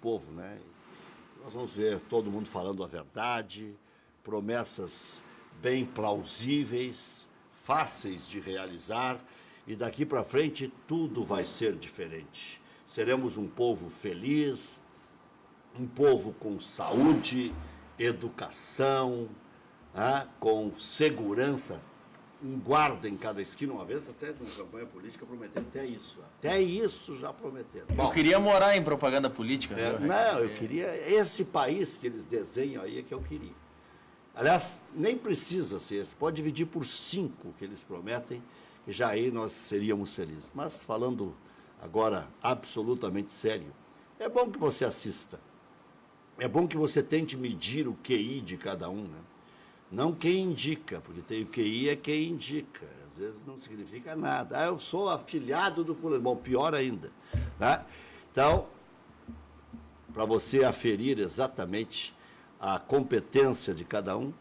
povo, né? Nós vamos ver todo mundo falando a verdade, promessas bem plausíveis, fáceis de realizar, e daqui para frente tudo vai ser diferente. Seremos um povo feliz, um povo com saúde, educação, com segurança, um guarda em cada esquina. Uma vez, até na campanha política, prometeram até isso já prometeram. Bom, eu queria morar em propaganda política. Eu queria, esse país que eles desenham aí é que eu queria. Aliás, nem precisa ser esse, pode dividir por 5 que eles prometem, e já aí nós seríamos felizes. Mas falando agora absolutamente sério, é bom que você assista, é bom que você tente medir o QI de cada um, né? Não quem indica, porque tem o QI é quem indica, às vezes não significa nada. Eu sou afilhado do fulano, bom, pior ainda, tá? Então, para você aferir exatamente a competência de cada um,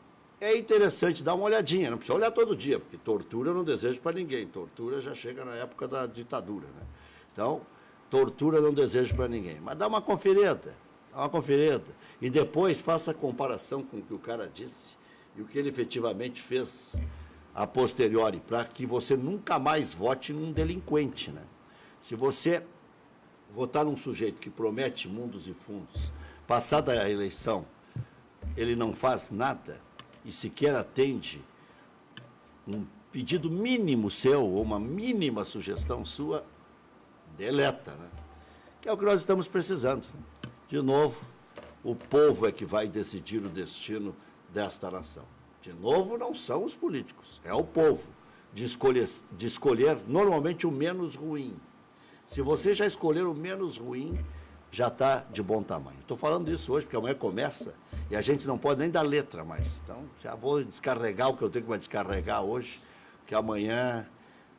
é interessante dar uma olhadinha, não precisa olhar todo dia, porque tortura eu não desejo para ninguém, tortura já chega na época da ditadura, né? Então, tortura eu não desejo para ninguém, mas dá uma conferida, e depois faça a comparação com o que o cara disse e o que ele efetivamente fez a posteriori, para que você nunca mais vote num delinquente, né? Se você votar num sujeito que promete mundos e fundos, passada a eleição, ele não faz nada e sequer atende um pedido mínimo seu, ou uma mínima sugestão sua, deleta, né? Que é o que nós estamos precisando. De novo, o povo é que vai decidir o destino desta nação. De novo, não são os políticos, é o povo, de escolher normalmente o menos ruim. Se você já escolher o menos ruim, já está de bom tamanho. Estou falando isso hoje, porque amanhã começa e a gente não pode nem dar letra mais. Então, já vou descarregar o que eu tenho que descarregar hoje, que amanhã,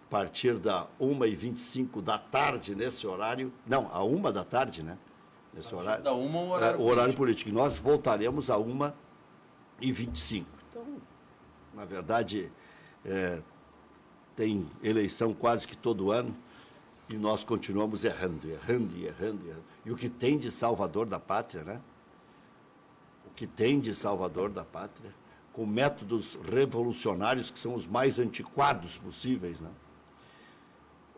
a partir da 1h25 da tarde, nesse horário, não, a 1 da tarde, né? Nesse horário. Da 1 o horário político. E nós voltaremos a 1h25. Então, na verdade, tem eleição quase que todo ano e nós continuamos errando. E o que tem de salvador da pátria, né? O que tem de salvador da pátria, com métodos revolucionários que são os mais antiquados possíveis, né?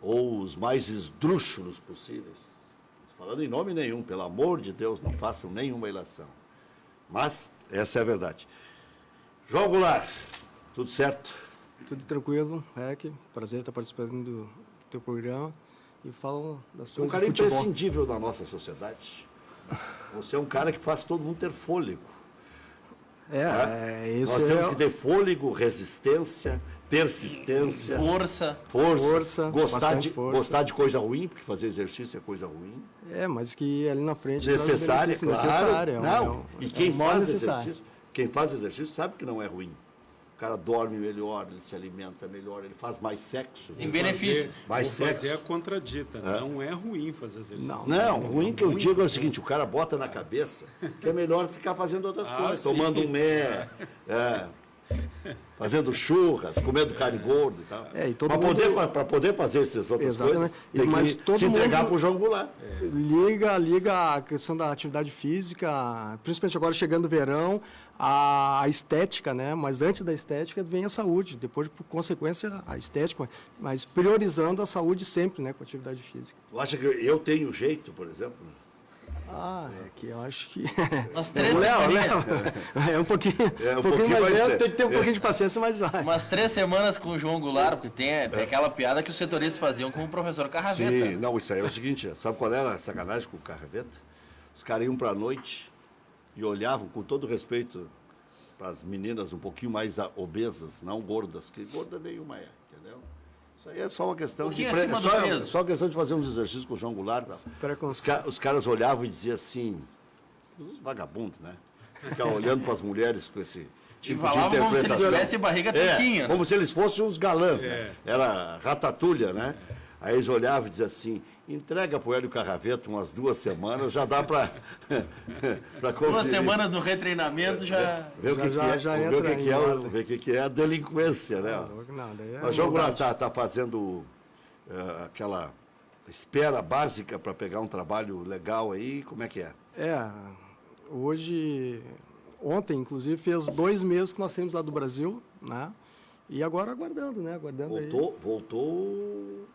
Ou os mais esdrúxulos possíveis. Falando em nome nenhum, pelo amor de Deus, não façam nenhuma ilação. Mas essa é a verdade. João Goulart, tudo certo? Tudo tranquilo, prazer estar participando do teu programa e falam das coisas um cara de futebol. Imprescindível na nossa sociedade. Você é um cara que faz todo mundo ter fôlego. Isso Nós temos que ter fôlego, resistência, persistência, força, gostar de coisa ruim, porque fazer exercício é coisa ruim. Mas que ali na frente necessária, claro. Necessária. E quem faz exercício sabe que não é ruim. O cara dorme melhor, ele se alimenta melhor, ele faz mais sexo. Tem benefício. Fazer a contradita. Não é ruim fazer exercício. Não, ruim que eu digo é o seguinte, o cara bota na cabeça que é melhor ficar fazendo outras coisas, tomando um fazendo churras, comendo carne gorda e tal. Para poder fazer essas outras coisas, tem que se entregar para o João Goulart. Liga a questão da atividade física, principalmente agora chegando o verão, a estética, né? Mas antes da estética vem a saúde, depois, por consequência, a estética, mas priorizando a saúde sempre, né, com a atividade física. Tu acha que eu tenho jeito, por exemplo? Que eu acho que... Umas 3 semanas. É um pouquinho mais lento, tem que ter um pouquinho de paciência, mas vai. Umas 3 semanas com o João Goulart, porque tem aquela piada que os setoristas faziam com o professor Carraveta. Sim, não, isso aí é o seguinte, sabe qual era a sacanagem com o Carraveta? Os caras iam para a noite e olhavam, com todo respeito para as meninas um pouquinho mais obesas, não gordas, que gorda nenhuma é, entendeu? Isso aí é só uma questão só uma questão de fazer uns exercícios com o João Goulart. Os caras olhavam e diziam assim, os vagabundos, né? Ficavam olhando para as mulheres com esse tipo de interpretação. Como se eles tivessem barriga tanquinha. Como se eles fossem uns galãs, né? Era ratatulha, né? Aí eles olhavam e diziam assim, entrega para o Hélio Carraveta umas 2 semanas, já dá para conferir. 2 semanas no retreinamento já... Ver o que é a delinquência, né? Mas o João Goulart está fazendo aquela espera básica para pegar um trabalho legal aí? Como é que é? Ontem, inclusive, fez 2 meses que nós saímos lá do Brasil, né? E agora aguardando, né? Voltou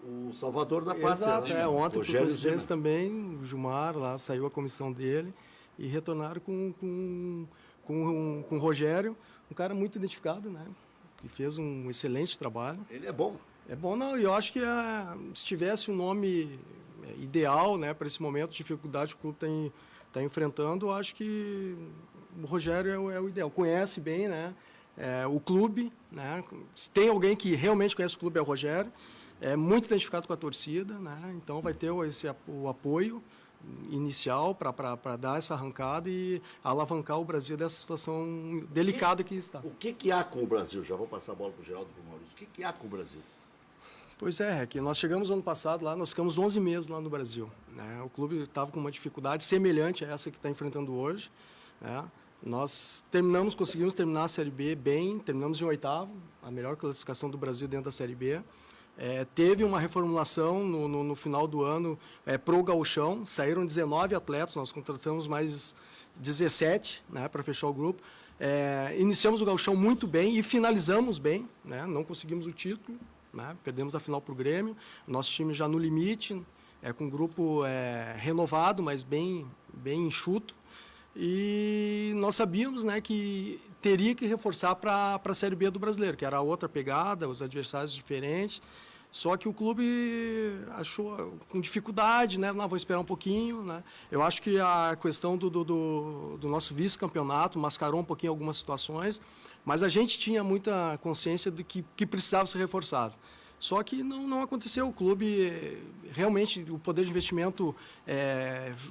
o salvador da pátria. Exato, né? ontem, por Rogério coincidência Zimmer. também, o Gilmar, lá saiu a comissão dele e retornaram com o Rogério, um cara muito identificado, né? Que fez um excelente trabalho. Ele é bom. É bom, não, e eu acho que se tivesse um nome ideal, né, para esse momento de dificuldade que o clube está enfrentando, eu acho que o Rogério é o ideal. Conhece bem, né, o clube, né, se tem alguém que realmente conhece o clube é o Rogério, é muito identificado com a torcida, né, então vai ter o apoio inicial para dar essa arrancada e alavancar o Brasil dessa situação delicada que está. O que há com o Brasil? Já vou passar a bola para o Geraldo e para o Maurício. O que há com o Brasil? Pois é, que nós chegamos ano passado lá, nós ficamos 11 meses lá no Brasil, né? O clube estava com uma dificuldade semelhante a essa que está enfrentando hoje, né? Nós conseguimos terminar a Série B bem, terminamos em 8º, a melhor classificação do Brasil dentro da Série B. Teve uma reformulação no final do ano pro Gauchão, saíram 19 atletas, nós contratamos mais 17, né, para fechar o grupo. Iniciamos o Gauchão muito bem e finalizamos bem, né? Não conseguimos o título, né? Perdemos a final para o Grêmio, nosso time já no limite, com um grupo renovado, mas bem enxuto. E nós sabíamos, né, que teria que reforçar para a Série B do Brasileiro, que era outra pegada, os adversários diferentes. Só que o clube achou com dificuldade, né? Não, vou esperar um pouquinho, né? Eu acho que a questão do nosso vice-campeonato mascarou um pouquinho algumas situações, mas a gente tinha muita consciência de que precisava ser reforçado. Só que não aconteceu. O clube, realmente, o poder de investimento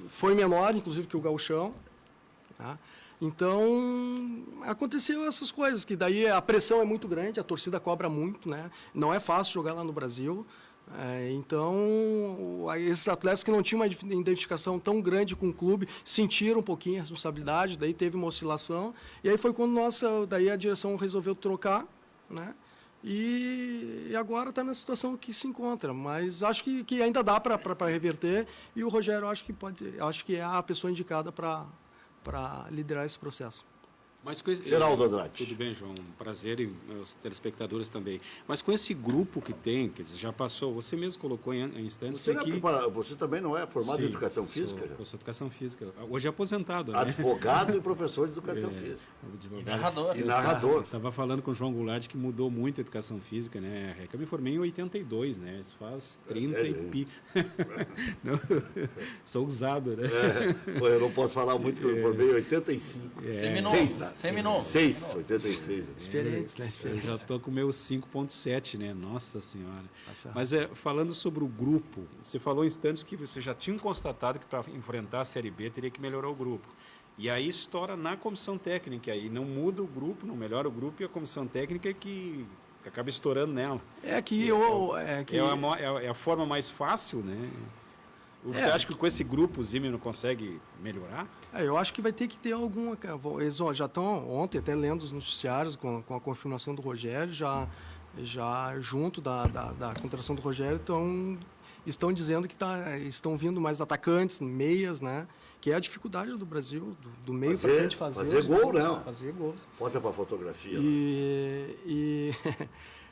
foi menor, inclusive, que o Gauchão. Tá? Então, aconteceu essas coisas, que daí a pressão é muito grande, a torcida cobra muito, né? Não é fácil jogar lá no Brasil. Então, esses atletas que não tinham uma identificação tão grande com o clube sentiram um pouquinho a responsabilidade, daí teve uma oscilação, e aí foi quando daí a direção resolveu trocar, né? E agora está na situação que se encontra, mas acho que ainda dá para reverter, e o Rogério acho que é a pessoa indicada para liderar esse processo. Mas com esse... Geraldo Andrade. Tudo bem, João. Um prazer e os telespectadores também. Mas com esse grupo que tem, quer dizer, já passou, você mesmo colocou em instantes Você também não é formado em Educação Física? Eu sou Educação Física. Hoje é aposentado, né? Advogado e professor de Educação Física. E narrador. E narrador. Estava falando com o João Goulart que mudou muito a Educação Física, né? Eu me formei em 82, né? Isso faz 30 e pi. Não, sou usado, né? Eu não posso falar muito que eu me formei em 85. Seminovo. 86. Experientes, né? Eu já estou com o meu 5.7, né? Nossa Senhora. Nossa. Mas falando sobre o grupo, você falou em instantes que você já tinha constatado que para enfrentar a Série B teria que melhorar o grupo. E aí estoura na comissão técnica, aí não muda o grupo, não melhora o grupo, e a comissão técnica que acaba estourando nela. É a forma mais fácil, né? Você acha que com esse grupo o Zimmer não consegue melhorar? Eu acho que vai ter que ter alguma... Eles já estão, ontem, até lendo os noticiários com a confirmação do Rogério, já junto da contratação do Rogério, estão dizendo que estão vindo mais atacantes, meias, né? Que é a dificuldade do Brasil, do meio para frente fazer gol, não. Fazer gols. Posta para fotografia.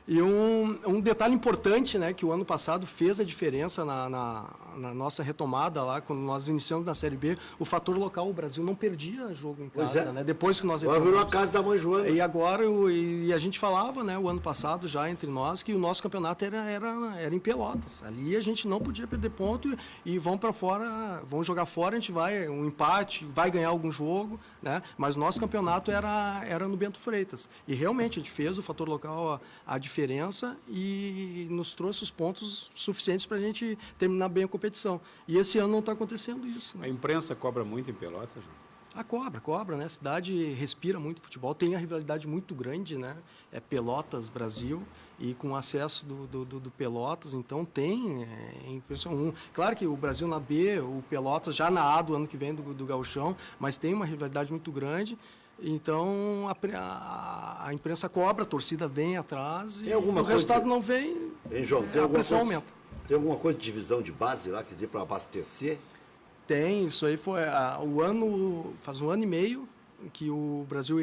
E um detalhe importante, né, que o ano passado fez a diferença na nossa retomada lá, quando nós iniciamos na Série B, o fator local, o Brasil não perdia jogo em casa, né, depois que nós agora virou a casa da mãe Joana. E agora, a gente falava, né, o ano passado já entre nós, que o nosso campeonato era em Pelotas. Ali a gente não podia perder ponto e vão para fora, vão jogar fora, a gente vai, um empate, vai ganhar algum jogo, né, mas o nosso campeonato era no Bento Freitas. E realmente a gente fez o fator local a diferença e nos trouxe os pontos suficientes para a gente terminar bem a competição. E esse ano não está acontecendo isso, né? A imprensa cobra muito em Pelotas, João? Cobra, né? A cidade respira muito futebol, tem a rivalidade muito grande, né? É Pelotas, Brasil, e com acesso do Pelotas, então tem impressionante. Claro que o Brasil na B, o Pelotas já na A do ano que vem do Gauchão, mas tem uma rivalidade muito grande. Então a imprensa cobra, a torcida vem atrás e o resultado não vem, João, a pressão aumenta. Tem alguma coisa de divisão de base lá que dê para abastecer? Tem, isso aí foi faz um ano e meio que o Brasil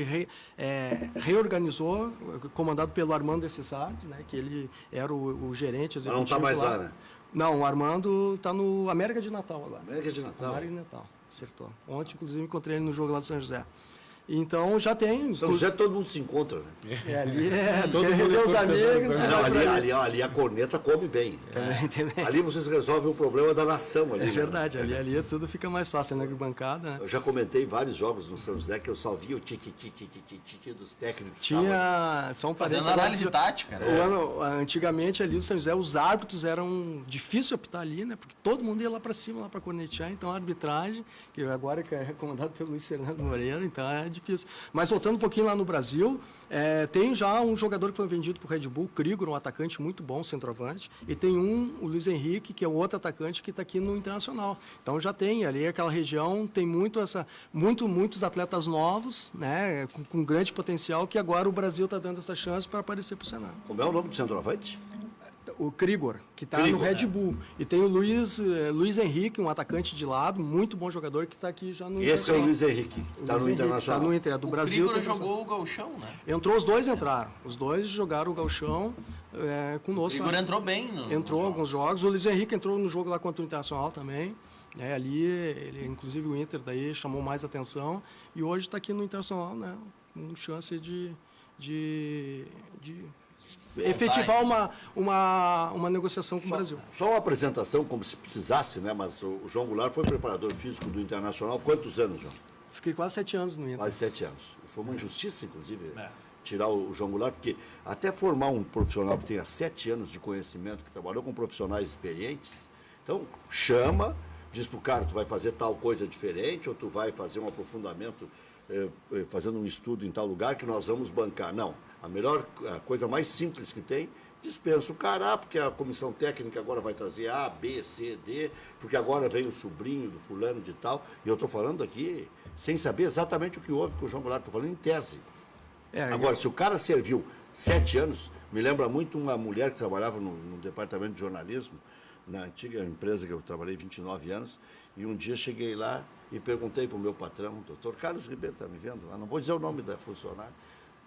reorganizou, comandado pelo Armando Cessardes, né, que ele era o gerente executivo. Mas não está mais lá, né? Não, o Armando está no América de Natal agora. América de Natal? América de Natal, acertou. Ontem, inclusive, encontrei ele no jogo lá do São José. Então, já tem... São José todo mundo se encontra, né? Ali Todo quer mundo rever é os torcedor, amigos. né? tu Não, vai pra ali. ali a corneta come bem. Também. Ali vocês resolvem o problema da nação. Ali, É né? verdade, ali tudo fica mais fácil na arquibancada, né? Eu já comentei vários jogos no São José que eu só via o tique dos técnicos. que estavam Tinha... Só um Fazendo parênteses, análise tática, né? Antigamente ali o São José, os árbitros eram difícil apitar ali, né? Porque todo mundo ia lá para cima, lá para cornetear. Então a arbitragem, que agora é recomendado pelo Luiz Fernando Moreira, então é difícil. Mas voltando um pouquinho lá no Brasil, tem já um jogador que foi vendido para o Red Bull, Krigor, um atacante muito bom, centroavante. E tem o Luiz Henrique, que é o outro atacante que está aqui no Internacional. Então já tem ali aquela região, tem muitos atletas novos, né? Com grande potencial, que agora o Brasil está dando essa chance para aparecer para o Senado. Como é o nome do centroavante? O Krigor, que está no Krigor, Red Bull. E tem o Luiz Henrique, um atacante de lado, muito bom jogador, que está aqui já no Esse é o Luiz Henrique, que está no Internacional. Está no Inter, é do O Brasil. Krigor jogou o gauchão, né? Os dois entraram. Os dois jogaram o gauchão conosco. O Krigor entrou bem Entrou alguns jogos. O Luiz Henrique entrou no jogo lá contra o Internacional também. Ali, inclusive o Inter daí chamou mais atenção. E hoje está aqui no Internacional, né? Com chance de efetivar uma negociação com o Brasil. Só uma apresentação, como se precisasse, né? Mas o João Goulart foi preparador físico do Internacional. Quantos anos, João? Fiquei quase 7 anos no Inter. Quase 7 anos. E foi uma injustiça, inclusive, tirar o João Goulart, porque até formar um profissional que tenha 7 anos de conhecimento, que trabalhou com profissionais experientes, então chama, diz para o cara, tu vai fazer tal coisa diferente, ou tu vai fazer um aprofundamento fazendo um estudo em tal lugar que nós vamos bancar. Não. A coisa mais simples que tem, dispensa o cara, porque a comissão técnica agora vai trazer A, B, C, D, porque agora veio o sobrinho do fulano de tal. E eu estou falando aqui sem saber exatamente o que houve com o João Goulart, estou falando em tese. Agora, se o cara serviu 7 anos, me lembra muito uma mulher que trabalhava no departamento de jornalismo, na antiga empresa que eu trabalhei 29 anos, e um dia cheguei lá e perguntei para o meu patrão, doutor Carlos Ribeiro, está me vendo lá, não vou dizer o nome da funcionária,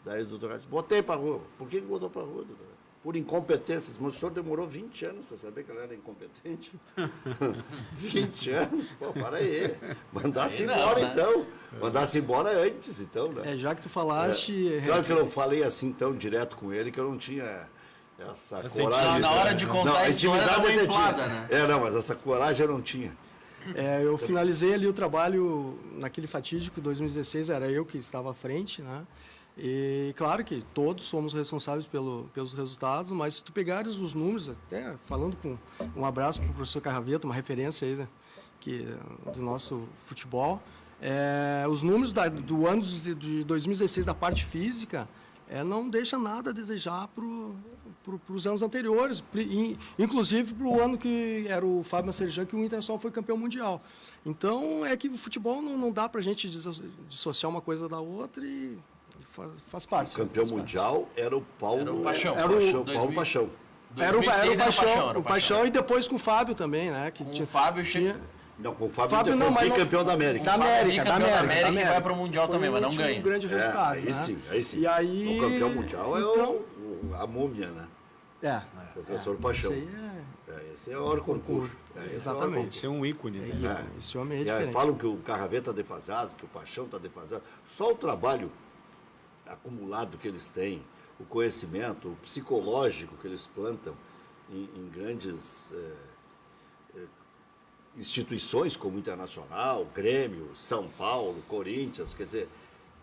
daí o doutor Carlos, botei para a rua. Por que botou para a rua, doutor? Por incompetência. Mas o senhor demorou 20 anos para saber que ela era incompetente? 20 anos? Pô, para aí. Mandasse embora, então. Mandasse embora antes, então, né? Já que tu falaste... Claro que eu não falei assim tão direto com ele, que eu não tinha essa coragem. Na hora de contar a história, dá uma inflada, né? Não, mas essa coragem eu não tinha. Eu finalizei ali o trabalho naquele fatídico 2016, era eu que estava à frente, né? E claro que todos somos responsáveis pelos resultados, mas se tu pegares os números, até falando com um abraço para o professor Carraveta, uma referência aí, né, do nosso futebol, os números do ano de 2016 da parte física não deixa nada a desejar para os anos anteriores, inclusive para o ano que era o Fábio Macerejan, que o Internacional foi campeão mundial. Então, é que o futebol não dá para a gente dissociar uma coisa da outra e faz parte. O campeão mundial era o Paulo... Era o Paixão. Paulo Paixão. Era o Paixão e depois com o Fábio também, né? O Fábio chega... Não, com o Fábio não, foi campeão da América. Da América, e vai para o Mundial também, mas não ganha. Um grande resultado, aí né? sim, aí sim. E aí, o campeão mundial então, a múmia, né? Professor Paixão. Esse é o hora concurso. Exatamente. Esse é um ícone. Né? Esse homem é diferente. Falam que o Carraveta está defasado, que o Paixão está defasado. Só o trabalho acumulado que eles têm, o conhecimento, o psicológico que eles plantam em grandes instituições como Internacional, Grêmio, São Paulo, Corinthians, quer dizer,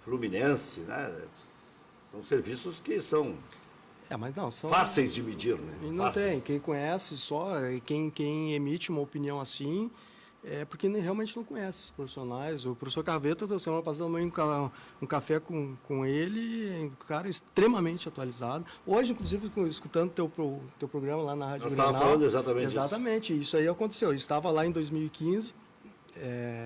Fluminense, né? São serviços que são mas não, são fáceis de medir, né? E não tem. Quem conhece só, quem emite uma opinião assim, porque realmente não conhece os profissionais. O professor Carveta, semana passada, um café com ele, um cara extremamente atualizado. Hoje, inclusive, escutando teu programa lá na Rádio Grenal. Nós estávamos falando exatamente disso. Exatamente, isso aí aconteceu. Eu estava lá em 2015.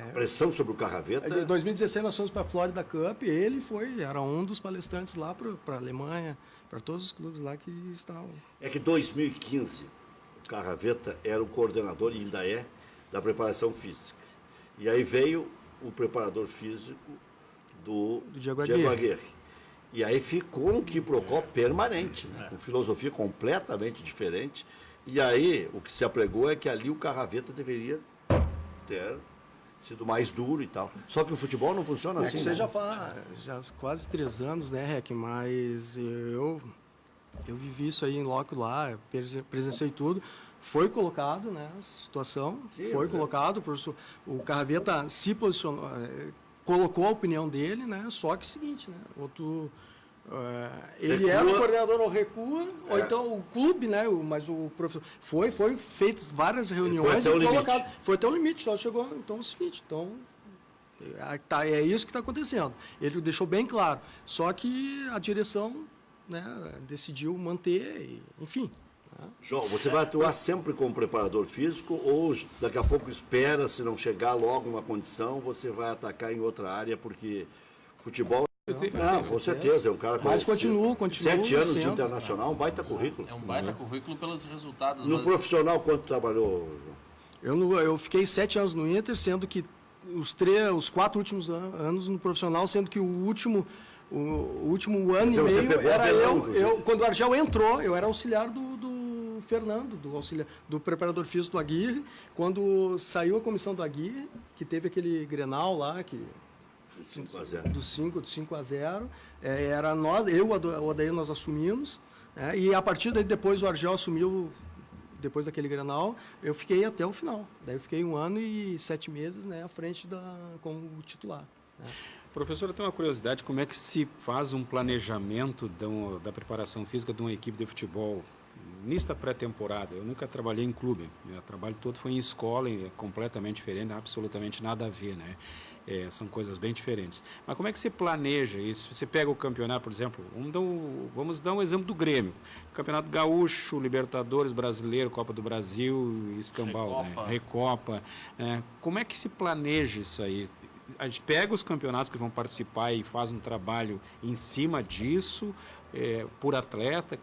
A pressão sobre o Carraveta. Em 2016 nós fomos para a Florida Cup e ele era um dos palestrantes lá para a Alemanha, para todos os clubes lá que estavam. É que 2015, Carraveta era o coordenador, e ainda é, da preparação física. E aí veio o preparador físico do Diego Aguirre. E aí ficou um quiprocó permanente, né? Com filosofia completamente diferente. E aí o que se apregou é que ali o Carraveta deveria ter sido mais duro e tal. Só que o futebol não funciona assim. Você né? já faz quase 3 anos, né, Rec? Mas eu vivi isso aí em loco lá, presenciei tudo. Foi colocado, né, a situação, foi colocado, o Carraveta se posicionou, colocou a opinião dele, né, só que é o seguinte, né, ele era o coordenador ou recua, ou então o clube, né, mas o professor, foi feitas várias reuniões e colocado, foi até o limite, só chegou, então é o seguinte, então... é isso que está acontecendo. Ele deixou bem claro. Só que a direção, né, decidiu manter, enfim. Né? João, você vai atuar sempre como preparador físico ou daqui a pouco espera, se não chegar logo uma condição, você vai atacar em outra área, porque futebol... Não, com certeza, é um cara mas continua 7 anos de sendo, internacional, um baita currículo. É um baita currículo pelos resultados. No profissional, quanto trabalhou, João? Eu fiquei 7 anos no Inter, sendo que os 4 últimos anos no profissional, sendo que o último ano e meio era eu. Quando o Argel entrou, eu era auxiliar do Fernando, do preparador físico do Aguirre. Quando saiu a comissão do Aguirre, que teve aquele Grenal lá, do 5-0, era nós, eu e o Adair, nós assumimos, né, e a partir daí depois o Argel assumiu. Depois daquele Grenal, eu fiquei até o final. Daí eu fiquei 1 ano e 7 meses, né, à frente como titular. Né. Professor, eu tenho uma curiosidade, como é que se faz um planejamento da preparação física de uma equipe de futebol nesta pré-temporada? Eu nunca trabalhei em clube, meu trabalho todo foi em escola, e é completamente diferente, absolutamente nada a ver, né? São coisas bem diferentes. Mas como é que se planeja isso? Você pega o campeonato, por exemplo, vamos dar um exemplo do Grêmio. Campeonato Gaúcho, Libertadores Brasileiro, Copa do Brasil, Escambau, Recopa. Né? Como é que se planeja isso aí? A gente pega os campeonatos que vão participar e faz um trabalho em cima disso, por atleta.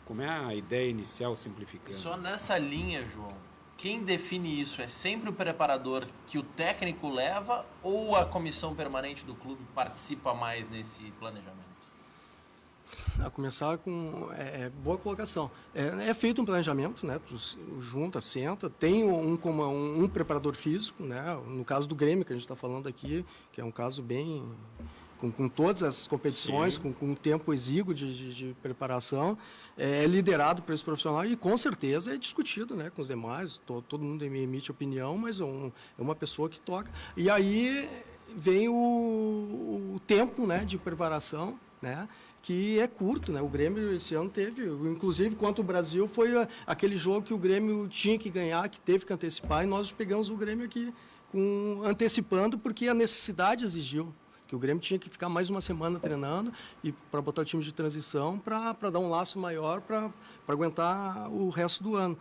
Como é a ideia inicial, simplificando? Só nessa linha, João, quem define isso é sempre o preparador que o técnico leva ou a comissão permanente do clube participa mais nesse planejamento? A começar com... boa colocação. É feito um planejamento, né? Tu junta, senta, tem um preparador físico, né? No caso do Grêmio, que a gente está falando aqui, que é um caso bem... Com todas as competições, com um tempo exíguo de preparação, é liderado por esse profissional e, com certeza, é discutido, né, com os demais. Todo mundo emite opinião, mas é uma pessoa que toca. E aí vem o tempo, né, de preparação, né, que é curto, né? O Grêmio esse ano teve, inclusive contra o Brasil, foi aquele jogo que o Grêmio tinha que ganhar, que teve que antecipar, e nós pegamos o Grêmio aqui antecipando porque a necessidade exigiu. Que o Grêmio tinha que ficar mais uma semana treinando e para botar o time de transição para dar um laço maior para aguentar o resto do ano.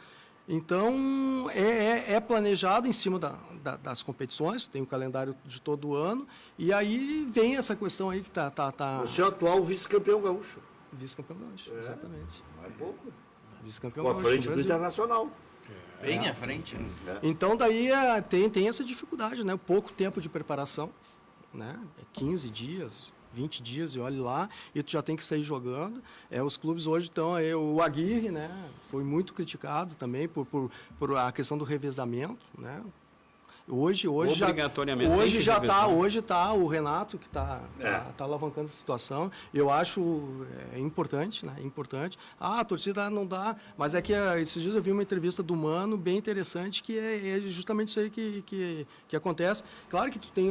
Então, é planejado em cima das competições, tem o calendário de todo o ano, e aí vem essa questão aí que está... Você é o atual vice-campeão gaúcho. Vice-campeão gaúcho, exatamente. Não é pouco. Vice-campeão Com a gaúcho frente do Internacional. Bem à frente. Então, daí tem essa dificuldade, né? Pouco tempo de preparação. Né? 15 dias, 20 dias, e olhe lá, e tu já tem que sair jogando. Os clubes hoje estão... o Aguirre, né, foi muito criticado também por a questão do revezamento, né? Hoje está o Renato que está alavancando essa situação. Eu acho importante, né? Importante. A torcida não dá, mas é que esses dias eu vi uma entrevista do Mano bem interessante, que é justamente isso aí que acontece. Claro que tu tem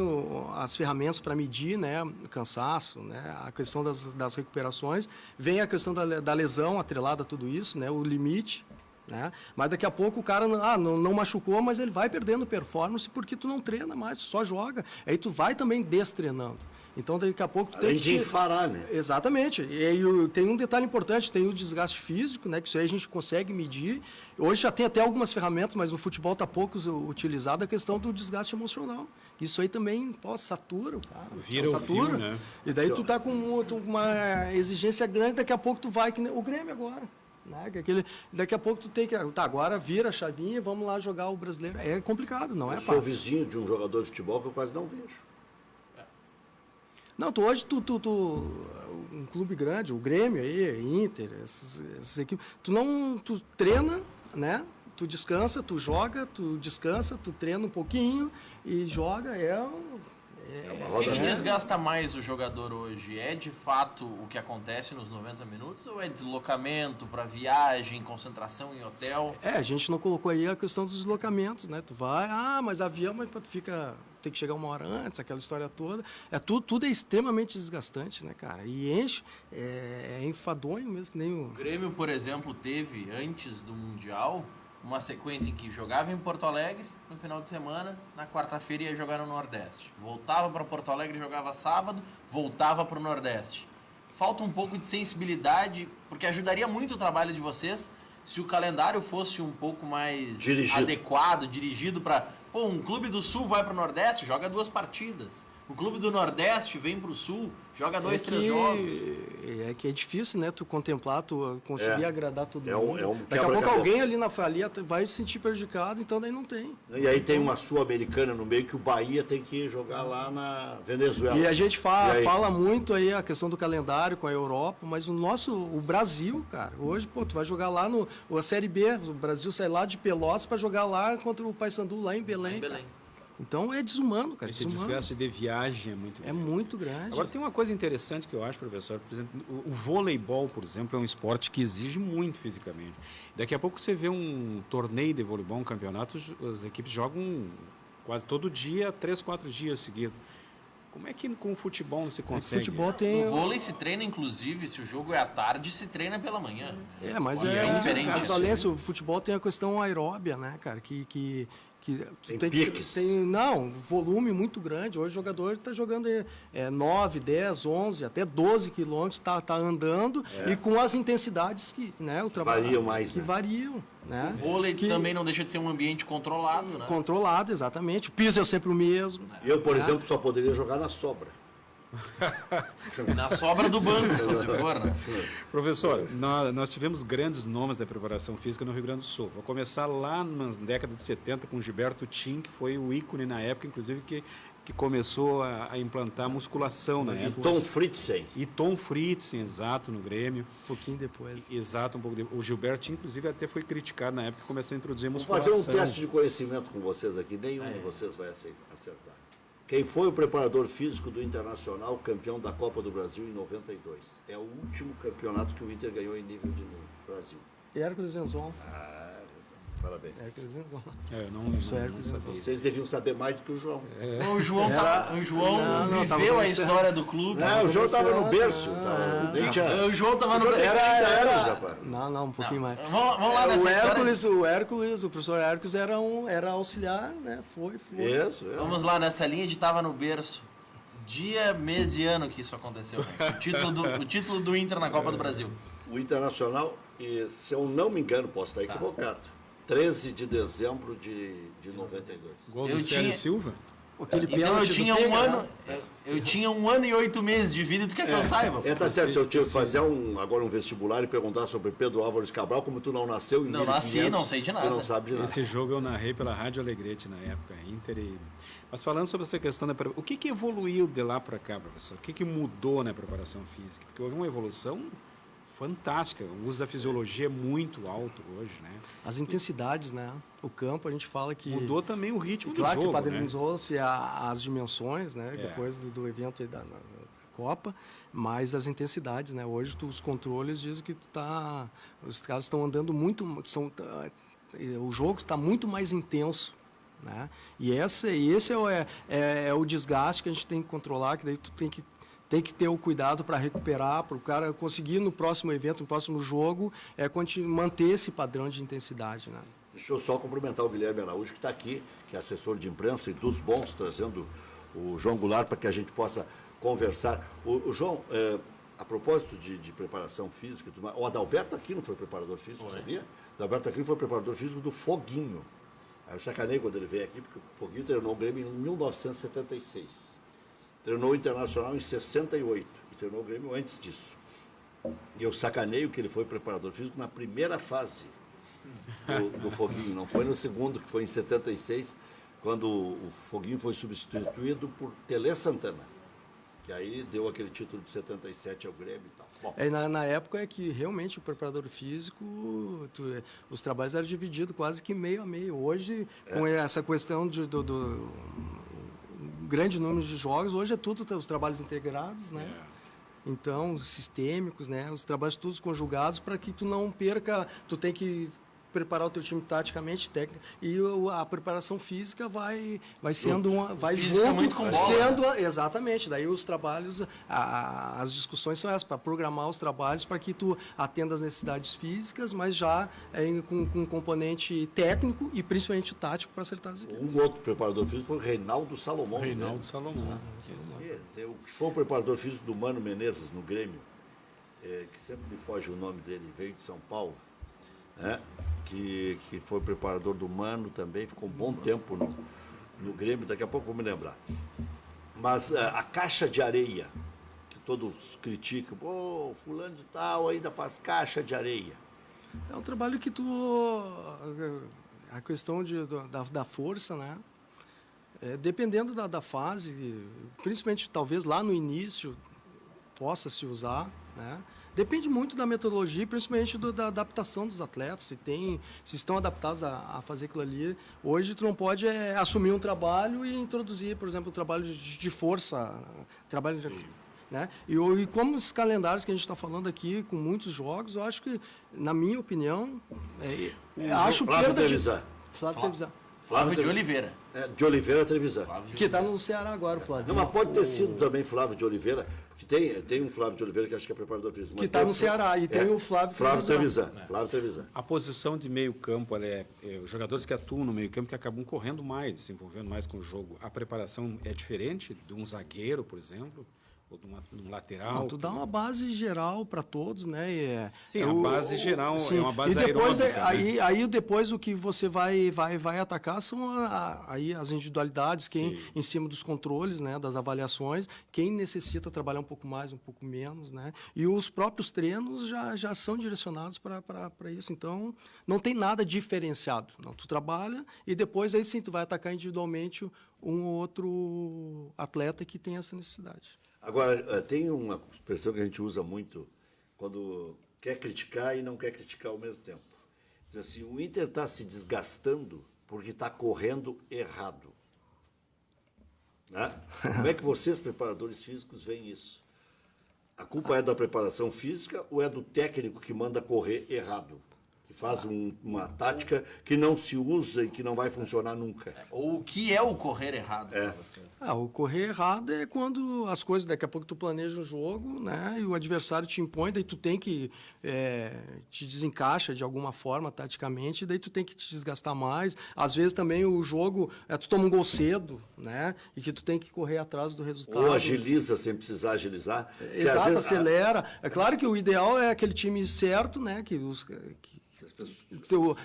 as ferramentas para medir, né, o cansaço, né, a questão das recuperações, vem a questão da lesão atrelada a tudo isso, né, o limite. Né? Mas daqui a pouco o cara não machucou, mas ele vai perdendo performance porque tu não treina mais, tu só joga. Aí tu vai também destreinando. Então daqui a pouco tu tem que... enfarar, né? Exatamente. E tem um detalhe importante, tem o desgaste físico, né? Que isso aí a gente consegue medir. Hoje já tem até algumas ferramentas, mas no futebol está pouco utilizado a questão do desgaste emocional. Isso aí também, satura o cara. Vira o fio, né? E daí tu tá com uma exigência grande, daqui a pouco tu vai, que o Grêmio agora. Né? Daqui a pouco tu tem que... Tá, agora vira a chavinha e vamos lá jogar o brasileiro. É complicado, não é Eu sou fácil. vizinho de um jogador de futebol que eu quase não vejo. Não, hoje um clube grande, o Grêmio aí, Inter, essas equipes, tu treina, né? Tu descansa, tu joga, tu descansa, tu treina um pouquinho e joga, Uma O roda que dessa. desgasta mais o jogador hoje? É de fato o que acontece nos 90 minutos ou é deslocamento para viagem, concentração em hotel? A gente não colocou aí a questão dos deslocamentos, né? Tu vai, mas avião, mas tu tem que chegar uma hora antes, aquela história toda. Tudo é extremamente desgastante, né, cara? E enche, é enfadonho mesmo, que nem O Grêmio, por exemplo, teve antes do Mundial uma sequência em que jogava em Porto Alegre no final de semana, na quarta-feira ia jogar no Nordeste. Voltava para Porto Alegre, jogava sábado, voltava para o Nordeste. Falta um pouco de sensibilidade, porque ajudaria muito o trabalho de vocês se o calendário fosse um pouco mais adequado, dirigido para... um clube do Sul vai para o Nordeste, joga 2 partidas. O clube do Nordeste vem para o Sul, joga 2, 3 jogos. É que é difícil, né? Tu contemplar, tu conseguir agradar todo mundo. um Daqui a pouco quebra-cabeça. alguém ali na falia vai se sentir prejudicado, então daí não tem. E aí tem uma sul-americana no meio que o Bahia tem que jogar lá na Venezuela. E a gente E aí? fala muito aí a questão do calendário com a Europa, mas o Brasil, cara, hoje, tu vai jogar lá a Série B, o Brasil sai lá de Pelotas para jogar lá contra o Paysandu lá em Belém. Em Belém. Cara. Então é desumano, cara. Esse desumano. desgaste de viagem é muito grande. É muito grande. Agora, tem uma coisa interessante que eu acho, professor. Por exemplo, o voleibol, por exemplo, é um esporte que exige muito fisicamente. Daqui a pouco você vê um torneio de voleibol, um campeonato, as equipes jogam quase todo dia, 3, 4 dias seguidos. Como é que com o futebol não se consegue? Futebol tem... No vôlei se treina, inclusive, se o jogo é à tarde, se treina pela manhã. Mas É é diferente As isso. valências, o futebol tem a questão aeróbia, né, cara? Tem piques. Volume muito grande. Hoje o jogador está jogando 9, 10, 11, até 12 quilômetros, tá andando e com as intensidades que, né, o trabalho Variam mais, que né? variam, né? O vôlei também não deixa de ser um ambiente controlado, né? Controlado, exatamente. O piso é sempre o mesmo. Eu, por exemplo, só poderia jogar na sobra. Na sobra do banco, só se for, né? Professor, nós tivemos grandes nomes da preparação física no Rio Grande do Sul. Vou começar lá na década de 70 com Gilberto Tim, que foi o ícone na época, inclusive, que começou a implantar musculação na E época. Tom Fritzen. E Tom Fritzen, exato, no Grêmio. Um pouquinho depois. Exato, um pouco depois. O Gilberto, inclusive, até foi criticado na época que começou a introduzir Vou musculação. fazer um teste de conhecimento com vocês aqui. Nenhum de vocês vai acertar. Quem foi o preparador físico do Internacional, campeão da Copa do Brasil em 92? É o último campeonato que o Inter ganhou em nível de Brasil. Hércules Venzon. Parabéns. Hércules Venzon. Eu não sabia. Vocês deviam saber mais do que o João. O João, tava viveu a começando. história do clube. Não, o João estava no começando, berço. Nem tinha... O João estava O no... João tem 30 anos, rapaz. Não, um pouquinho mais. Vamos lá nessa história. O Hércules, o professor Hércules era auxiliar, né? Foi. Isso. Vamos lá nessa linha de estava no berço. Dia, mês e ano que isso aconteceu. Né? O título do Inter na Copa do Brasil. O Internacional, e, se eu não me engano, posso estar equivocado, 13 de dezembro de 92. Gol Eu do Célio tinha- Silva? Aquele Então eu pênalti tinha do um Pega, ano. né? Eu tinha 1 ano e 8 meses de vida, tu quer que eu saiba? Tá certo, se eu tive que fazer agora um vestibular e perguntar sobre Pedro Álvares Cabral, como tu não nasceu em Não nasci, 1500, não sei de nada. Tu não sabe de nada. Esse jogo eu narrei pela Rádio Alegrete na época, Inter e... Mas falando sobre essa questão da o que evoluiu de lá para cá, professor? O que mudou na preparação física? Porque houve uma evolução fantástica. O uso da fisiologia é muito alto hoje, né? As intensidades, né? O campo, a gente fala que... Mudou também o ritmo do Claro jogo, que né? padronizou-se as dimensões, né? Depois do evento aí da Copa, mas as intensidades, né? Hoje os controles dizem que os caras estão andando muito, o jogo está muito mais intenso, né? E esse é o desgaste que a gente tem que controlar, que daí tu tem que ter o cuidado para recuperar, para o cara conseguir no próximo evento, no próximo jogo, manter esse padrão de intensidade, né? Deixa eu só cumprimentar o Guilherme Araújo, que está aqui, que é assessor de imprensa e dos bons, trazendo o João Goulart para que a gente possa conversar. O João, a propósito de preparação física, o Adalberto Aquino foi preparador físico, sabia? O Adalberto Aquino foi preparador físico do Foguinho. Aí eu sacanei quando ele veio aqui, porque o Foguinho treinou o Grêmio em 1976. Treinou o Internacional em 68 e treinou o Grêmio antes disso. E eu sacaneio que ele foi preparador físico na primeira fase do Foguinho, não foi no segundo, que foi em 76, quando o Foguinho foi substituído por Tele Santana, que aí deu aquele título de 77 ao Grêmio e tal. Bom, Na época é que realmente o preparador físico, os trabalhos eram divididos quase que meio a meio. Hoje, com essa questão do grande número de jogos, hoje é tudo os trabalhos integrados, né? Então, sistêmicos, né? Os trabalhos todos conjugados para que tu não perca, tu tem que preparar o teu time taticamente, técnico, e a preparação física vai sendo vai físico é junto, muito com bola, sendo exatamente. Daí os trabalhos, as discussões são essas, para programar os trabalhos para que tu atenda às necessidades físicas, mas já com um componente técnico e principalmente tático para acertar as equipes. um outro preparador físico foi o Reinaldo Salomão. Reinaldo né? Salomão. O que foi o preparador físico do Mano Menezes no Grêmio, que sempre me foge o nome dele, veio de São Paulo, que foi preparador do Mano também, ficou um bom tempo no Grêmio, daqui a pouco vou me lembrar. Mas a caixa de areia, que todos criticam, pô, fulano de tal ainda faz caixa de areia. É um trabalho que a questão da força, né? Dependendo da fase, principalmente talvez lá no início possa se usar, né? Depende muito da metodologia, principalmente da adaptação dos atletas, se estão adaptados a fazer aquilo ali. Hoje tu não pode assumir um trabalho e introduzir, por exemplo, um trabalho de força, trabalho de, né? E como esses calendários que a gente está falando aqui, com muitos jogos, eu acho que, na minha opinião, acho Flávio perda de... Trevisan. Flávio Trevisan. Flávio de Oliveira. De Oliveira Trevisan. Que está no Ceará agora, o Flávio. Não, mas pode ter sido também Flávio de Oliveira, porque tem um Flávio de Oliveira que acho que é preparador físico. Que está no Ceará, e tem o Flávio Trevisan. Flávio Trevisan. A posição de meio campo, os jogadores que atuam no meio campo que acabam correndo mais, desenvolvendo mais com o jogo. A preparação é diferente de um zagueiro, por exemplo, ou de um lateral? Não, tu dá uma base geral para todos, né? Sim, a base geral sim. é uma base e depois, aeróbica, né? aí depois o que você vai atacar são aí as individualidades, quem em cima dos controles, né, das avaliações, quem necessita trabalhar um pouco mais, um pouco menos, né? E os próprios treinos já são direcionados para isso. Então, não tem nada diferenciado. Não, tu trabalha e depois aí sim tu vai atacar individualmente um ou outro atleta que tem essa necessidade. Agora, tem uma expressão que a gente usa muito quando quer criticar e não quer criticar ao mesmo tempo. Diz assim, o Inter está se desgastando porque está correndo errado. Né? Como é que vocês, preparadores físicos, veem isso? A culpa é da preparação física ou é do técnico que manda correr errado? Que faz uma tática que não se usa e que não vai funcionar nunca. Ou o que é o correr errado para vocês? O correr errado é quando as coisas, daqui a pouco tu planeja um jogo, né, e o adversário te impõe, daí tu tem que te desencaixa de alguma forma taticamente, daí tu tem que te desgastar mais. Às vezes também o jogo, tu toma um gol cedo, né, e que tu tem que correr atrás do resultado. Ou agiliza sem precisar agilizar. Exato, acelera. É claro que o ideal é aquele time certo, né,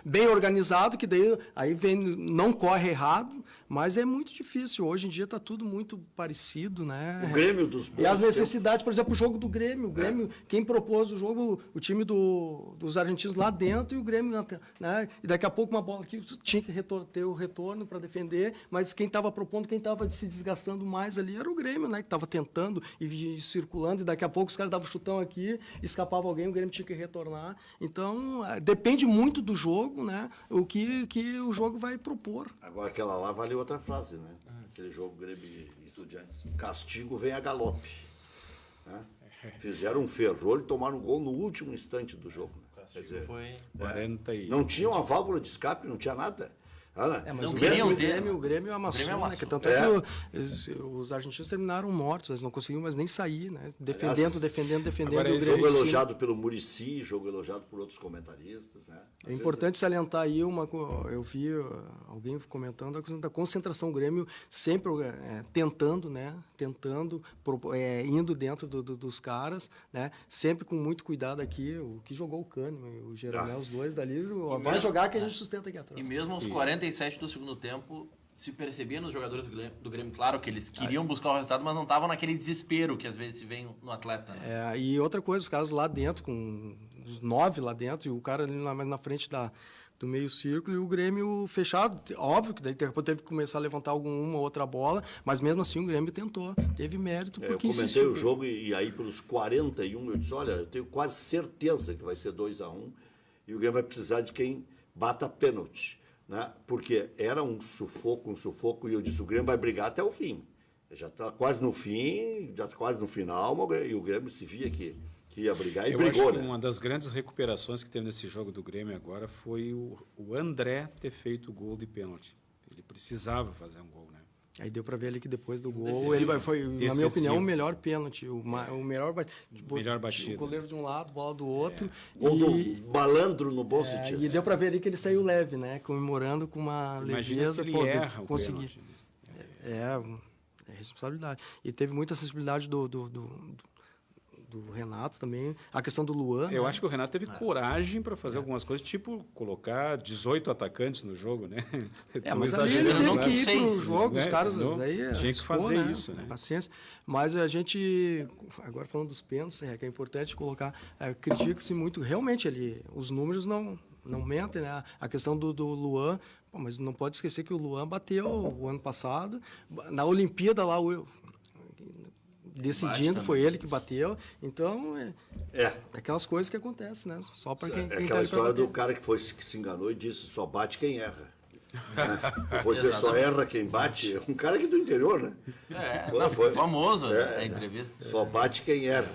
bem organizado, que daí aí não corre errado, mas é muito difícil. Hoje em dia está tudo muito parecido, né? O Grêmio dos bons E as necessidades, por exemplo, o jogo do Grêmio. O Grêmio, quem propôs o jogo, o time dos argentinos lá dentro e o Grêmio, né? E daqui a pouco uma bola que tinha que ter o retorno para defender, mas quem estava propondo, quem estava se desgastando mais ali era o Grêmio, né? Que estava tentando e circulando, e daqui a pouco os caras davam chutão aqui, escapava alguém, o Grêmio tinha que retornar. Então, depende muito do jogo, né? O que o jogo vai propor. Agora, aquela lá vale outra frase, né? Aquele jogo Grêmio e Estudiantes. Castigo vem a galope. Né? Fizeram um ferrolho e tomaram um gol no último instante do jogo. O castigo foi... 40 e... Não tinha uma válvula de escape, não tinha nada. Mas Não o queriam Grêmio amassou, né? Que tanto é que os argentinos terminaram mortos, eles não conseguiam mais nem sair, né? Defendendo. Agora, o esse Jogo Grêmio elogiado pelo Muricy, jogo elogiado por outros comentaristas, né? É importante salientar aí eu vi alguém comentando a questão da concentração. O Grêmio sempre tentando, né? Indo dentro dos caras, né? Sempre com muito cuidado aqui. O que jogou o Cânimo, o Jeromel, os dois dali, vai jogar que a gente sustenta aqui atrás. E mesmo aos 47 do segundo tempo, se percebia nos jogadores do Grêmio, claro, que eles queriam buscar o resultado, mas não estavam naquele desespero que às vezes se vê no atleta. Né? E outra coisa, os caras lá dentro, com os 9 lá dentro, e o cara ali na frente do meio círculo, e o Grêmio fechado. Óbvio que daí teve que começar a levantar uma ou outra bola, mas mesmo assim o Grêmio tentou, teve mérito. Porque eu comentei o jogo e aí pelos 41 eu disse, olha, eu tenho quase certeza que vai ser 2-1 e o Grêmio vai precisar de quem bata pênalti. Né? Porque era um sufoco, e eu disse, o Grêmio vai brigar até o fim. Já está quase no fim, já está quase no final, e o Grêmio se via que ia brigar e brigou. Acho que né? uma das grandes recuperações que teve nesse jogo do Grêmio agora foi o André ter feito o gol de pênalti. Ele precisava fazer um gol, né? Aí deu para ver ali que depois do gol, Decisivo. foi, na minha opinião, o melhor pênalti, o melhor batida. O goleiro de um lado, bola do outro. Ou do malandro no bom sentido. E deu para ver ali que ele saiu leve, né? Comemorando com uma Imagina leveza. se ele erra o conseguir. pênalti, né? É responsabilidade. E teve muita sensibilidade do Renato também. A questão do Luan. Eu né? acho que o Renato teve coragem para fazer algumas coisas, tipo colocar 18 atacantes no jogo, né? Mas ali ele teve que ir seis, pro jogo, os caras daí tinha que fazer isso, né? Paciência. Mas a gente, agora falando dos pênaltis, que é importante colocar, critica-se muito, realmente os números não mentem, né? A questão do Luan, mas não pode esquecer que o Luan bateu o ano passado, na Olimpíada lá, decidindo, foi ele que bateu. Então, aquelas coisas que acontecem, né? Só para quem É aquela história do cara que se enganou e disse, só bate quem erra. Eu vou dizer, só erra quem bate. Um cara aqui do interior, né? Foi famoso a entrevista. Só bate quem erra.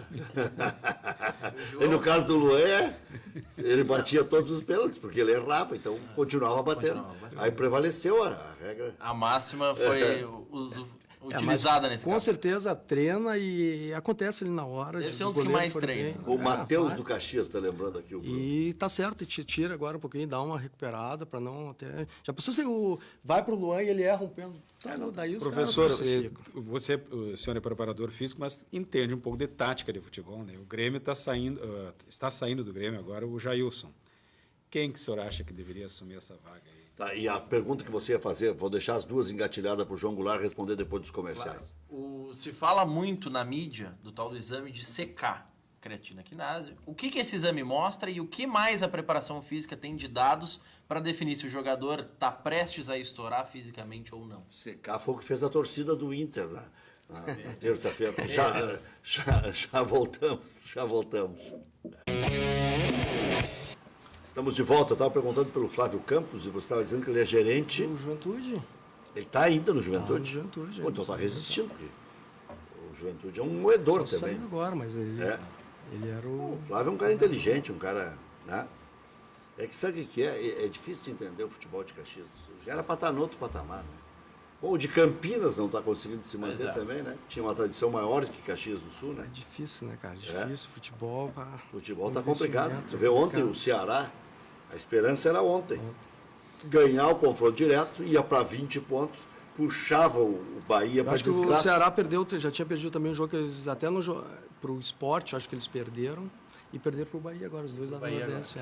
E no caso do Luan, ele batia todos os pênaltis, porque ele errava, então continuava batendo. Aí prevaleceu a regra. A máxima foi utilizada nesse com caso. certeza treina e acontece ali na hora. Deve ser um dos que mais treina. O Matheus do Caxias está lembrando aqui o grupo. E tá certo, tira agora um pouquinho, dá uma recuperada para não até. Já pensou se vai pro Luan e ele erra um pênalti? Daí os Professor, caras o senhor é preparador físico, mas entende um pouco de tática de futebol, né? O Grêmio está saindo do Grêmio agora o Jailson. Quem que o senhor acha que deveria assumir essa vaga aí? Tá, e a pergunta que você ia fazer, vou deixar as duas engatilhadas para o João Goulart responder depois dos comerciais. Se fala muito na mídia do tal do exame de secar creatina quinase. O que esse exame mostra e o que mais a preparação física tem de dados para definir se o jogador está prestes a estourar fisicamente ou não? Secar foi o que fez a torcida do Inter na terça-feira. Já voltamos. Estamos de volta. Eu estava perguntando pelo Flávio Campos e você estava dizendo que ele é gerente. O Juventude? Ele está ainda no Juventude? No Juventude. Então está resistindo. Porque o Juventude é um moedor Só também. saiu agora, mas ele era o... O Flávio é um cara inteligente, um cara... Né? É que sabe o que é? É difícil de entender o futebol de Caxias do Sul. Já era para estar no outro patamar, né? Bom, o de Campinas não está conseguindo se manter também, né? Tinha uma tradição maior que Caxias do Sul, né? É difícil, né, cara? Difícil, futebol... Futebol está complicado. Você vê ontem o Ceará, a esperança era ontem. Ganhar o confronto direto, ia para 20 pontos, puxava o Bahia para desgraça. Acho que o Ceará já tinha perdido também um jogo que eles até para o Sport, acho que eles perderam. E perderam para o Bahia agora, os dois da Nordeste.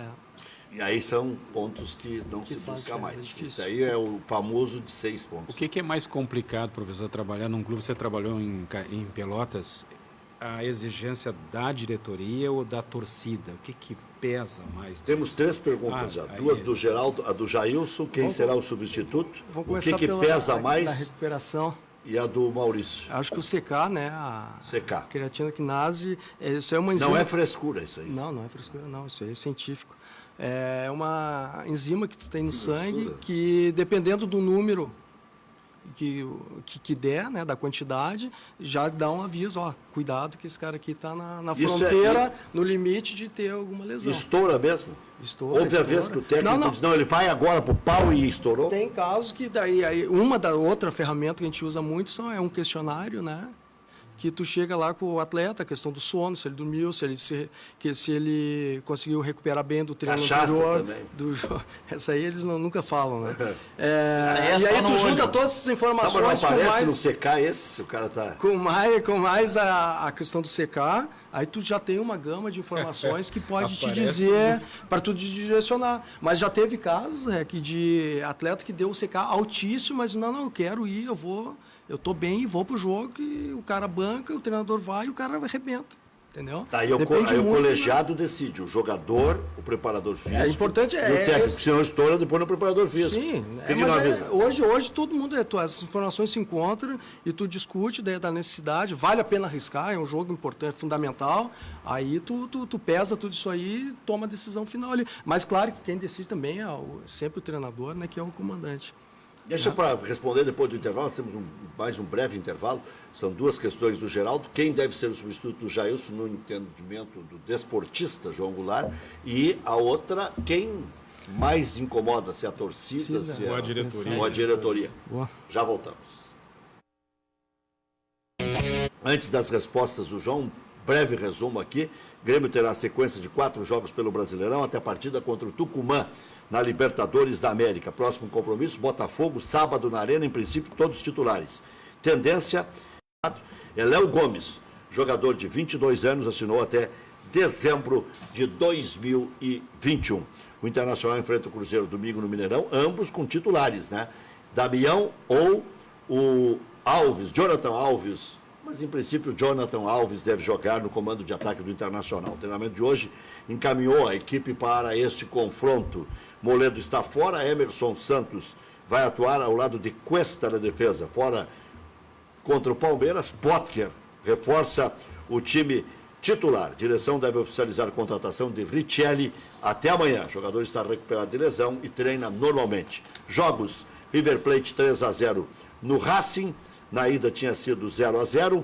E aí são pontos que não se busca mais. Isso aí é o famoso de 6 pontos. O que é mais complicado, professor, trabalhar num clube? Você trabalhou em Pelotas, a exigência da diretoria ou da torcida? O que pesa mais? Temos 3 perguntas já. 2 do Geraldo, a do Jailson, quem será o substituto? Vamos o que pesa mais? Da recuperação. E a do Maurício. Acho que o CK, né? CK. Creatina quinase, isso é uma enzima... Não é frescura isso aí. Não é frescura, não. Isso aí é científico. É uma enzima que tu tem no sangue que, dependendo do número que der, né, da quantidade, já dá um aviso, cuidado que esse cara aqui está na fronteira, no limite de ter alguma lesão. Estoura mesmo? Estoura. Houve a vez que o técnico diz, ele vai agora pro pau e estourou? Tem casos que outra ferramenta que a gente usa muito é um questionário, né? que tu chega lá com o atleta, a questão do sono, se ele dormiu, se ele conseguiu recuperar bem do treino Cachaça anterior. também. Essa aí eles nunca falam, né? aí é E só aí no tu junta olho. todas essas informações Não, mas não com aparece no mais... CK esse, o cara tá... Com mais a questão do CK, aí tu já tem uma gama de informações que pode te Aparece dizer para tu direcionar. Mas já teve casos que de atleta que deu o CK altíssimo, mas não, eu quero ir, eu tô bem e vou pro jogo, e o cara banca, o treinador vai e o cara arrebenta. Entendeu? Tá, aí o Depende o muito, colegiado decide, o jogador, o preparador físico. importante e o técnico, esse- se não estoura, depois no preparador físico. Sim, Por que que mas não avisa? hoje todo mundo, essas informações se encontram e tu discute da necessidade, vale a pena arriscar, é um jogo importante, fundamental, aí tu pesa tudo isso aí e toma a decisão final ali. Mas claro que quem decide também é sempre o treinador, né, que é o comandante. Deixa para responder depois do intervalo, nós temos mais um breve intervalo. São duas questões do Geraldo. Quem deve ser o substituto do Jailson no entendimento do desportista João Goulart? E a outra, quem mais incomoda, se é a torcida, se é Ou a diretoria. ou a diretoria. Boa. Já voltamos. Antes das respostas do João, breve resumo aqui. Grêmio terá sequência de 4 jogos pelo Brasileirão até a partida contra o Tucumã na Libertadores da América. Próximo compromisso, Botafogo, sábado na Arena, em princípio todos titulares. Tendência é Léo Gomes, jogador de 22 anos, assinou até dezembro de 2021. O Internacional enfrenta o Cruzeiro domingo no Mineirão, ambos com titulares, né? Damião ou o Alves, Jonathan Alves, mas em princípio o Jonathan Alves deve jogar no comando de ataque do Internacional. O treinamento de hoje encaminhou a equipe para este confronto. Moledo está fora, Emerson Santos vai atuar ao lado de Cuesta na defesa. Fora contra o Palmeiras, Botker reforça o time titular. Direção deve oficializar a contratação de Richelli até amanhã. O jogador está recuperado de lesão e treina normalmente. Jogos, River Plate 3-0 no Racing. Na ida tinha sido 0-0.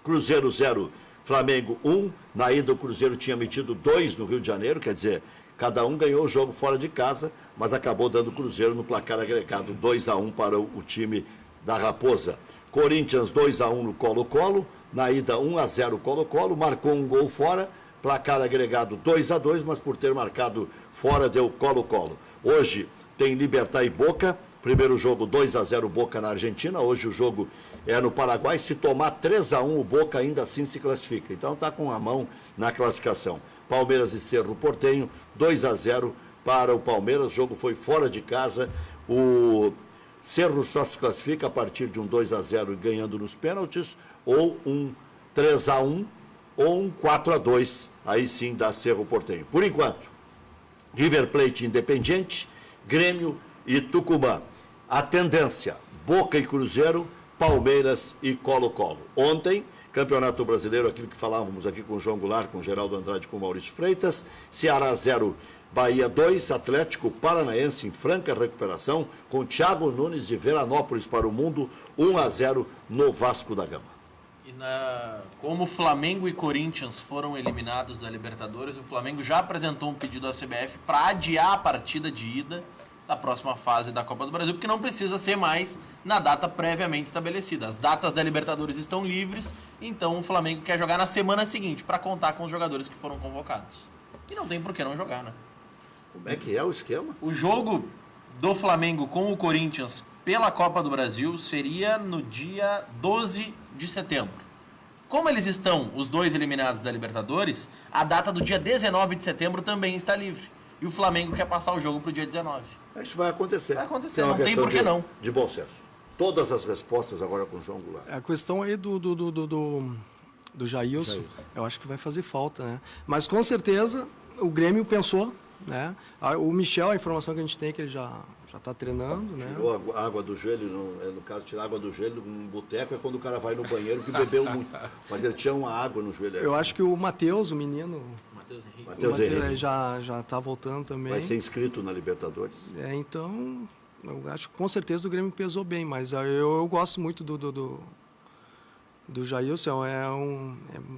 Cruzeiro 0, Flamengo 1. Na ida o Cruzeiro tinha metido 2 no Rio de Janeiro, quer dizer, cada um ganhou o jogo fora de casa, mas acabou dando o Cruzeiro no placar agregado 2-1 para o time da Raposa. Corinthians 2-1 no Colo-Colo, na ida 1-0 Colo-Colo, marcou um gol fora, placar agregado 2-2, mas por ter marcado fora deu Colo-Colo. Hoje tem Libertad e Boca, primeiro jogo 2-0 Boca na Argentina, hoje o jogo é no Paraguai, se tomar 3-1 o Boca ainda assim se classifica, então está com a mão na classificação. Palmeiras e Cerro Porteño, 2-0 para o Palmeiras, o jogo foi fora de casa, o Cerro só se classifica a partir de um 2-0 ganhando nos pênaltis, ou um 3-1, ou um 4-2, aí sim dá Cerro Porteño. Por enquanto, River Plate Independiente, Grêmio e Tucumã. A tendência, Boca e Cruzeiro, Palmeiras e Colo-Colo. Ontem, Campeonato Brasileiro, aquilo que falávamos aqui com o João Goulart, com o Geraldo Andrade e com o Maurício Freitas, Ceará 0, Bahia 2, Atlético Paranaense em franca recuperação, com Thiago Nunes de Veranópolis para o mundo, 1-0 no Vasco da Gama. E como Flamengo e Corinthians foram eliminados da Libertadores, o Flamengo já apresentou um pedido à CBF para adiar a partida de ida da próxima fase da Copa do Brasil, porque não precisa ser mais na data previamente estabelecida. As datas da Libertadores estão livres, então o Flamengo quer jogar na semana seguinte para contar com os jogadores que foram convocados. E não tem por que não jogar, né? Como é que é o esquema? O jogo do Flamengo com o Corinthians pela Copa do Brasil seria no dia 12 de setembro. Como eles estão, os dois eliminados da Libertadores, a data do dia 19 de setembro também está livre. E o Flamengo quer passar o jogo para o dia 19. Isso vai acontecer. Vai acontecer, É uma não tem questão por que de- não. De bom senso. Todas as respostas agora com o João Goulart. A questão aí do Jailson, eu acho que vai fazer falta, né? Mas com certeza o Grêmio pensou, né? O Michel, a informação que a gente tem é que ele já está treinando, né? Tirou a água do joelho, no caso, tirar água do joelho num boteco é quando o cara vai no banheiro que bebeu muito. Mas ele tinha uma água no joelho. Eu acho que o Matheus, o menino, Matheus Henrique. Matheus Henrique já está voltando também. vai ser inscrito na Libertadores. Então, eu acho que com certeza o Grêmio pesou bem, mas eu gosto muito do Jailson, é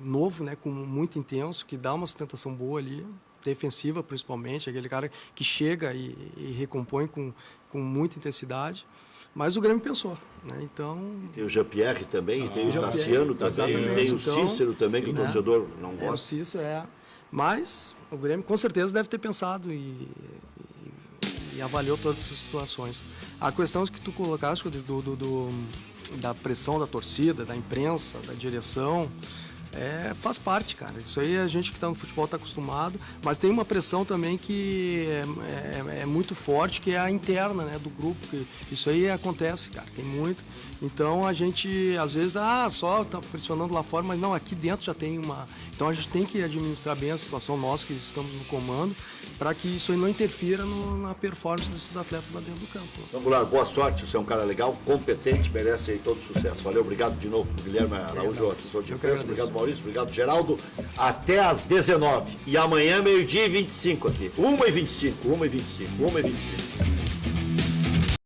novo, né, com muito intenso, que dá uma sustentação boa ali, defensiva principalmente, aquele cara que chega e recompõe com muita intensidade. Mas o Grêmio pensou, né? Então... Tem o Jean-Pierre também, tem o Jean-Pierre, Cassiano também, exatamente. tem o Então, Cícero também, que o torcedor não o gosta. Cícero Mas o Grêmio com certeza deve ter pensado e avaliou todas essas situações. A questão que tu colocaste da pressão da torcida, da imprensa, da direção, faz parte, cara. Isso aí a gente que está no futebol está acostumado, mas tem uma pressão também que é muito forte, que é a interna, né, do grupo. Que isso aí acontece, cara, tem muito. Então a gente, às vezes, só está pressionando lá fora, mas não, aqui dentro já tem uma... Então a gente tem que administrar bem a situação, nós que estamos no comando, para que isso aí não interfira na performance desses atletas lá dentro do campo. Então, Goulart, boa sorte, você é um cara legal, competente, merece aí todo sucesso. Valeu, obrigado de novo pro Guilherme Araújo, assessor de imprensa, obrigado Maurício, obrigado Geraldo. Até às 19 e amanhã 12h25 aqui, 1h25.